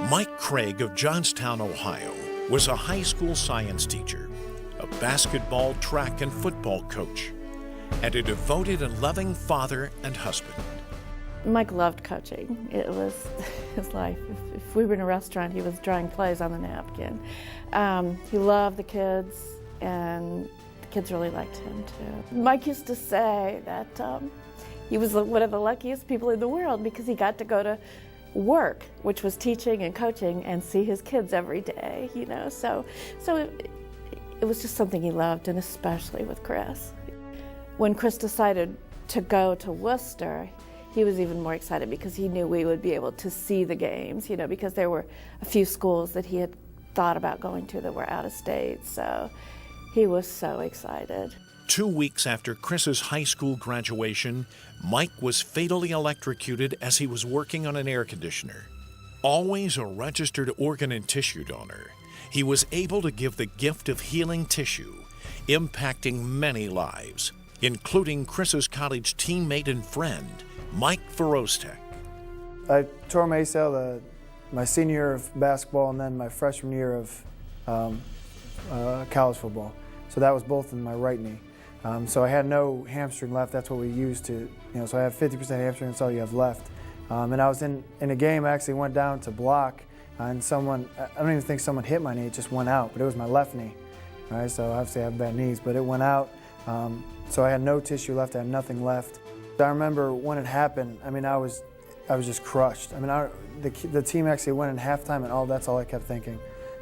Mike Craig of Johnstown, Ohio, was a high school science teacher, a basketball, track, and football coach, and a devoted and loving father and husband. Mike loved coaching. It was his life. If we were in a restaurant, he was drawing plays on the napkin. He loved the kids, and the kids really liked him too. Mike used to say that he was one of the luckiest people in the world because he got to go to work, which was teaching and coaching, and see his kids every day, you know. So it was just something he loved, and especially with Chris. When Chris decided to go to Worcester, he was even more excited because he knew we would be able to see the games, you know, because there were a few schools that he had thought about going to that were out of state. So he was so excited. 2 weeks after Chris's high school graduation, Mike was fatally electrocuted as he was working on an air conditioner. Always a registered organ and tissue donor, he was able to give the gift of healing tissue, impacting many lives, including Chris's college teammate and friend, Mike VYROSTEK. I tore my ACL my senior year of basketball and then my freshman year of college football. So that was both in my right knee. So I had no hamstring left. That's what we used to, so I have 50% hamstring, that's all you have left. And I was in a game, I actually went down to block, and I don't even think someone hit my knee, it just went out, but it was my left knee. All right, so obviously I have bad knees, but it went out. So I had no tissue left, I had nothing left. I remember when it happened, I was just crushed. The team actually went in halftime, and that's all I kept thinking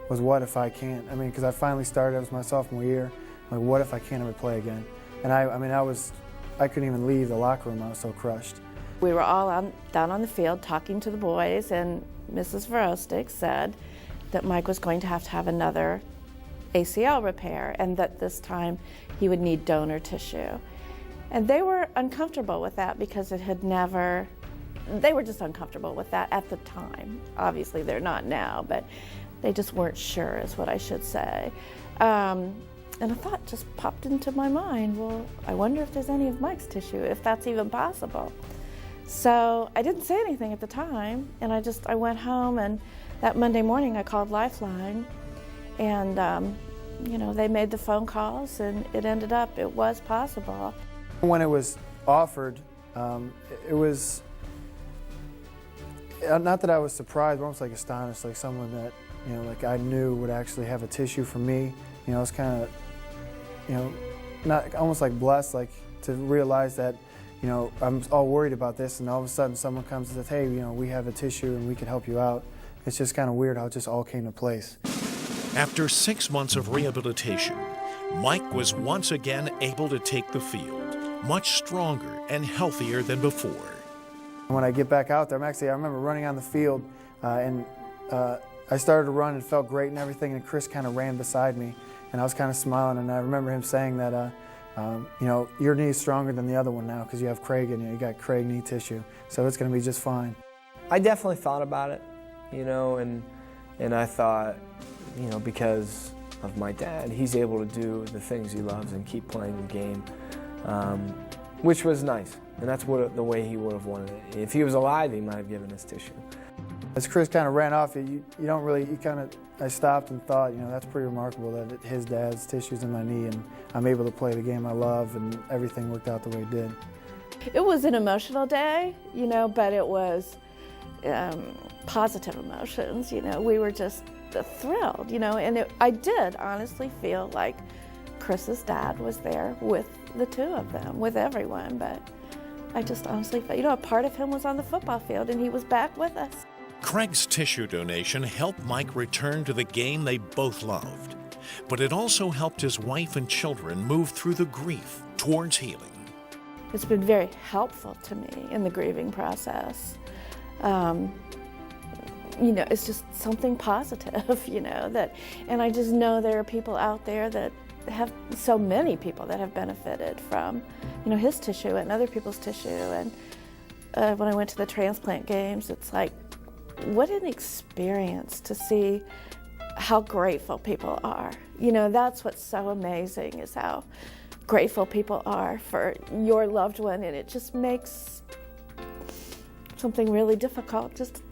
was, what if I can't? Because I finally started, it was my sophomore year. Like, what if I can't ever play again? And I couldn't even leave the locker room, I was so crushed. We were all down on the field talking to the boys, and Mrs. VYROSTEK said that Mike was going to have another ACL repair, and that this time he would need donor tissue. And they were uncomfortable with that because they were just uncomfortable with that at the time. Obviously they're not now, but they just weren't sure is what I should say. And a thought just popped into my mind, well, I wonder if there's any of Mike's tissue, if that's even possible. So I didn't say anything at the time, and I went home, and that Monday morning I called Lifeline, and they made the phone calls, and it ended up, it was possible. When it was offered, it was, not that I was surprised, but almost like astonished, like someone that, like I knew would actually have a tissue for me. It was kind of, not almost like blessed, like to realize that, I'm all worried about this, and all of a sudden someone comes and says, hey, we have a tissue and we can help you out. It's just kind of weird how it just all came to place. After 6 months of rehabilitation, Mike was once again able to take the field, much stronger and healthier than before. When I get back out there, I remember running on the field, and I started to run and felt great and everything, and Chris kind of ran beside me, and I was kind of smiling, and I remember him saying that, your knee is stronger than the other one now because you have Craig in you. You got Craig knee tissue, so it's going to be just fine. I definitely thought about it, and I thought, because of my dad, he's able to do the things he loves and keep playing the game, which was nice, and that's the way he would have wanted it. If he was alive, he might have given us tissue. As Chris kind of ran off, I stopped and thought, that's pretty remarkable that his dad's tissue's in my knee and I'm able to play the game I love, and everything worked out the way it did. It was an emotional day, but it was positive emotions, we were just thrilled, and I did honestly feel like Chris's dad was there with the two of them, with everyone, but I just honestly felt, a part of him was on the football field and he was back with us. Craig's tissue donation helped Mike return to the game they both loved, but it also helped his wife and children move through the grief towards healing. It's been very helpful to me in the grieving process. It's just something positive, and I just know there are people out there that have, so many people that have benefited from, his tissue and other people's tissue. And when I went to the transplant games, it's like, what an experience to see how grateful people are. That's what's so amazing, is how grateful people are for your loved one, and it just makes something really difficult just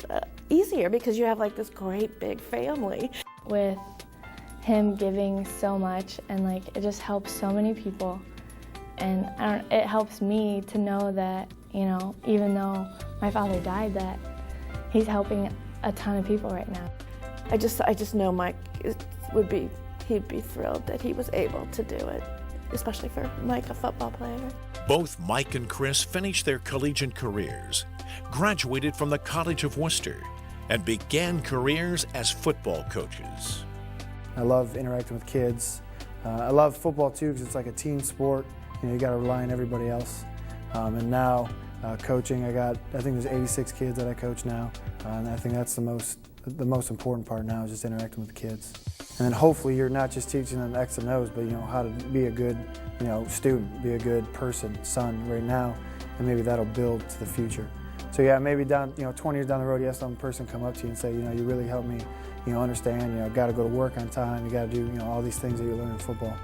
easier because you have like this great big family. With him giving so much, and like it just helps so many people, and it helps me to know that, you know, even though my father died, that he's helping a ton of people right now. I just know Mike he'd be thrilled that he was able to do it, especially for Mike, a football player. Both Mike and Chris finished their collegiate careers, graduated from the College of Worcester, and began careers as football coaches. I love interacting with kids. I love football too because it's like a team sport. You know, you got to rely on everybody else. And now coaching, I think there's 86 kids that I coach now, and I think that's the most important part now is just interacting with the kids. And then hopefully you're not just teaching them X and O's, but you know how to be a good, you know, student, be a good person, son right now, and maybe that'll build to the future. So yeah, maybe 20 years down the road, you have some person come up to you and say, you know, you really helped me, you know, understand, you know, got to go to work on time, you got to do, you know, all these things that you learn in football.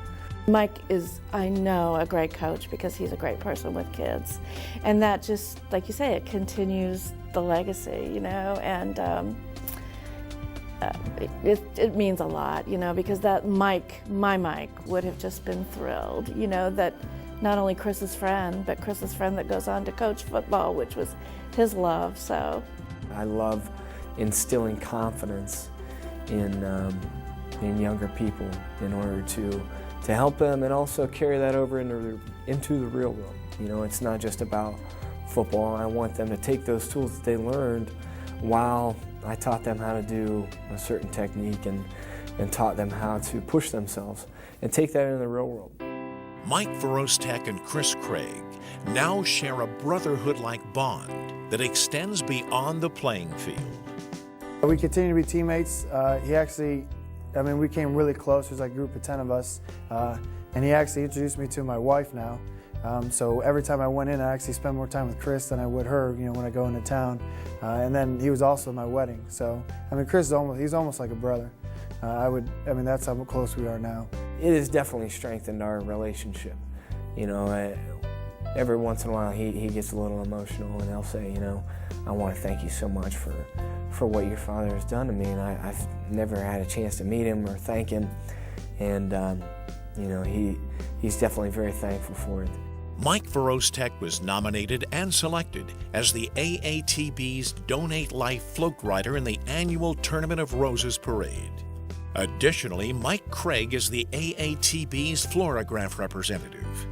Mike is, I know, a great coach because he's a great person with kids. And that just, like you say, it continues the legacy, you know, and it means a lot, you know, because that my Mike would have just been thrilled, you know, that not only Chris's friend, but Chris's friend that goes on to coach football, which was his love, so. I love instilling confidence in younger people in order to help them and also carry that over into the real world. You know, it's not just about football. I want them to take those tools that they learned while I taught them how to do a certain technique and taught them how to push themselves and take that into the real world. Mike VYROSTEK and Chris Craig now share a brotherhood-like bond that extends beyond the playing field. We continue to be teammates. We came really close. There's like a group of 10 of us, and he actually introduced me to my wife now. So every time I went in, I actually spent more time with Chris than I would her, you know, when I go into town. And then he was also at my wedding. So, I mean, Chris he's almost like a brother. That's how close we are now. It has definitely strengthened our relationship. You know, every once in a while he gets a little emotional and he'll say, you know, I want to thank you so much for what your father has done to me, and I've never had a chance to meet him or thank him. And, you know, he's definitely very thankful for it. Mike VYROSTEK was nominated and selected as the AATB's Donate Life Float Rider in the annual Tournament of Roses Parade. Additionally, Mike Craig is the AATB's Florograph representative.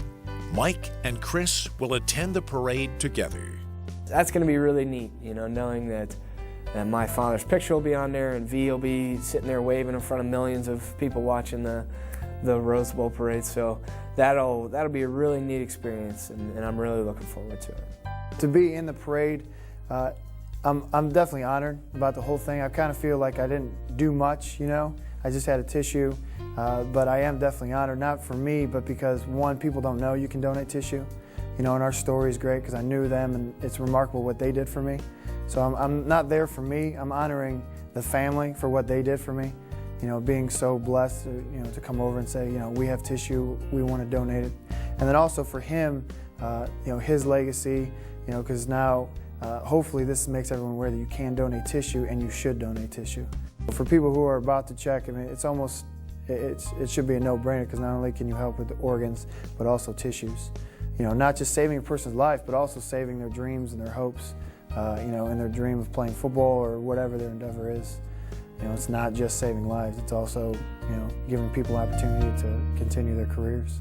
Mike and Chris will attend the parade together. That's going to be really neat, you know, knowing that my father's picture will be on there and V will be sitting there waving in front of millions of people watching the Rose Bowl parade. So that'll be a really neat experience, and I'm really looking forward to it. To be in the parade, I'm definitely honored about the whole thing. I kind of feel like I didn't do much, you know. I just had a tissue, but I am definitely honored, not for me, but because, one, people don't know you can donate tissue. You know, and our story is great because I knew them, and it's remarkable what they did for me. So I'm not there for me. I'm honoring the family for what they did for me. You know, being so blessed, you know, to come over and say, you know, we have tissue, we want to donate it. And then also for him, you know, his legacy, you know, because now hopefully this makes everyone aware that you can donate tissue and you should donate tissue. For people who are about to check, I mean, it's almost, it should be a no-brainer because not only can you help with the organs, but also tissues. You know, not just saving a person's life, but also saving their dreams and their hopes, you know, and their dream of playing football or whatever their endeavor is. You know, it's not just saving lives, it's also, you know, giving people opportunity to continue their careers.